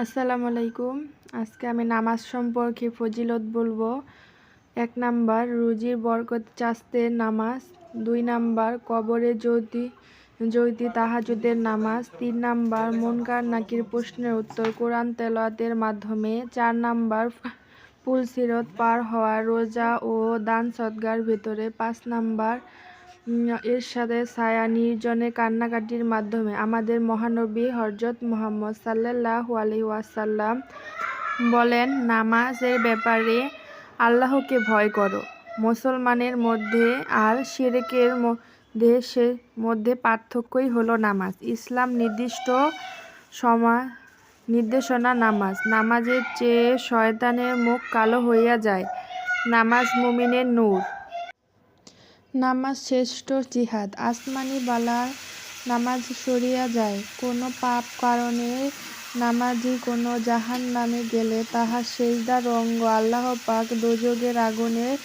আসসালামু আলাইকুম। আজকে আমি নামাজ সম্পর্কে ফজিলত বলবো। ১ নাম্বার রুজির বরকত চাস্তে নামাজ। ২ নাম্বার কবরে জ্যোতি তাহাজ্জুদের নামাজ। ৩ নাম্বার মুনকার নাকির প্রশ্নের উত্তর কোরআন তেলাওয়াতের মাধ্যমে। ৪ নাম্বার পুলসিরাত পার হওয়া রোজা ও দান সদকার ভেতরে। ৫ নাম্বার এরশাদের ছায়া নির্জনে কান্নাকাটির মাধ্যমে। আমাদের মহানবী হযরত মুহাম্মদ সাল্লাল্লাহু আলাইহি ওয়াসাল্লাম বলেন, নামাজের ব্যাপারে আল্লাহকে ভয় করো। মুসলমানের মধ্যে আর শিরকের মধ্যে পার্থক্যই হলো নামাজ। ইসলাম নির্দেশনা নামাজ। নামাজের চেয়ে শয়তানের মুখ কালো হইয়া যায়। নামাজ মুমিনের নূর। নামাজ শ্রেষ্ঠ জিহাদ। আসমানি বালার নামাজ সরিয়া যায়। কোনো পাপ কারণে নামাজি কোনো জাহান্নামে গেলে তাহার সেজদার অঙ্গ আল্লাহ পাক দোজখের আগুনের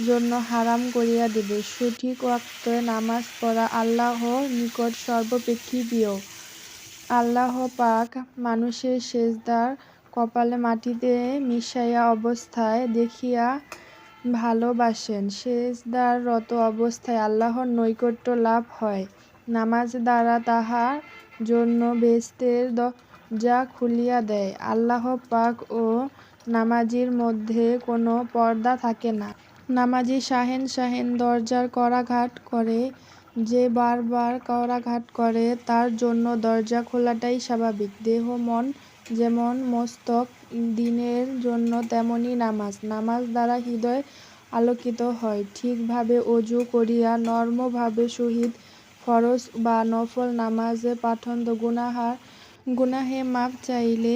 জন্য হারাম করিয়া দিবে। সঠিক ওয়াক্তে নামাজ পড়া আল্লাহর নিকট সর্বাপেক্ষা প্রিয়। আল্লাহ পাক মানুষের সেজদার কপালে মাটিতে মিশাইয়া অবস্থায় দেখিয়া ভালোবাসেন। সেজদারত অবস্থায় আল্লাহর নৈকট্য লাভ হয়। নামাজ দ্বারা তাহার জন্য বেহেশতের দরজা খুলিয়া দেয়। আল্লাহ পাক ও নামাজীর মধ্যে কোনো পর্দা থাকে না। নামাজী শাহেন দরজার কড়াঘাত করে। যে বারবার কড়াঘাত করে তার জন্য দরজা খোলাটাই স্বাভাবিক। দেহ মন যেমন মস্তক দ্বীনের জন্য তেমনি নামাজ। নামাজ দ্বারা হৃদয় আলোকিত হয়। ঠিকভাবে ওযু করিয়া নম্রভাবে সহিত ফরজ বা নফল নামাজ পড়লে গুনাহের মাপ চাইলে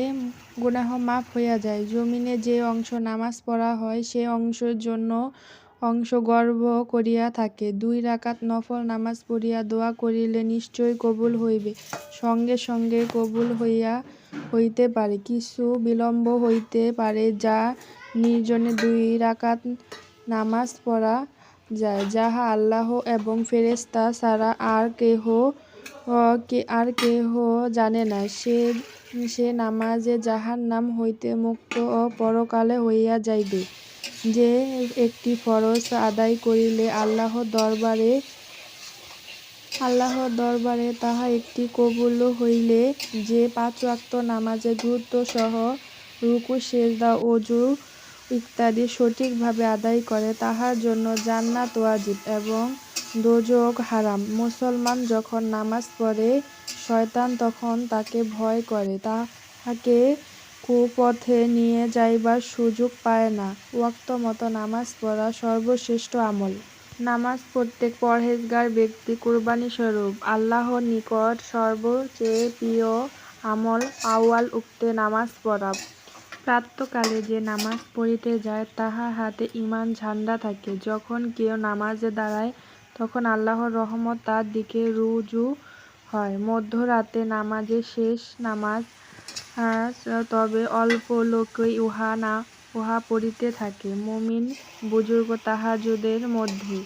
গুনাহ মাপ হইয়া যায়। জমিনে যে অংশে নামাজ পড়া হয় সে অংশ গর্ব করিয়া থাকে। ২ রাকাত নফল নামাজ পড়িয়া দোয়া করিলে নিশ্চয় কবুল হইবে। সঙ্গে সঙ্গে কবুল হইতে পারে, কিছু বিলম্ব হইতে পারে। যা নির্জনে ২ রাকাত নামাজ পড়া যায়, যাহা আল্লাহ এবং ফেরেশতা ছাড়া আর কেহ জানে না, সে নামাজ জাহান্নাম হইতে মুক্ত ও পরকালে হইয়া যাইবে। যে একটি ফরজ আদায় করিলে আল্লাহর দরবারে তাহা একটি কবুল হইলে, যে ৫ ওয়াক্ত নামাজের গুরুত্বসহ রুকু সেজদা ওযু ইত্যাদি সঠিকভাবে আদায় করে তাহার জন্য জান্নাত ওয়াজিব এবং দোজখ হারাম। মুসলমান যখন নামাজ পড়ে শয়তান তখন তাকে ভয় করে, তাহাকে কুপথে নিয়ে যাইবার সুযোগ পায় না। ওয়াক্তমত নামাজ পড়া সর্বশ্রেষ্ঠ আমল। নামাজ প্রত্যেক পরহেজগার ব্যক্তির কুরবানী স্বরূপ। আল্লাহর নিকট সর্বচেয়ে প্রিয় আমল আউয়াল ওক্তে নামাজ পড়া। প্রাতঃকালে যে নামাজ পড়িতে যায় তাহার হাতে ঈমান ঝান্ডা থাকে। যখন কেহ নামাজে দাঁড়ায় তখন আল্লাহর রহমত তার দিকে রুজু হয়। মধ্যরাতে নামাজের শেষ নামাজ, তবে অল্প লোকই উহা পড়িতে থাকে। মুমিন বুজুর্গ তাহাজ্জুদের মধ্যে।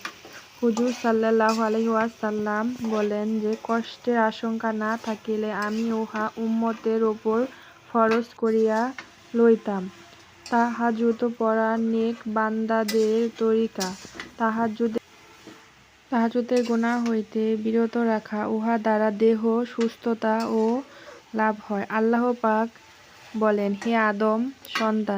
হুজুর সাল্লাল্লাহু আলাইহি ওয়াসাল্লাম বলেন যে, কষ্টের আশঙ্কা না থাকিলে আমি উহা উম্মতের উপর ফরজ করিয়া লইতাম। তাহাজ্জুদ পড়া নেক বান্দাদের তরিকা। তাহাজ্জুদের গুনাহ হইতে বিরত রাখা, উহা দ্বারা দেহ সুস্থতা ও লাভ হয়। আল্লাহ পাক বলেন, হে আদম সন্তান,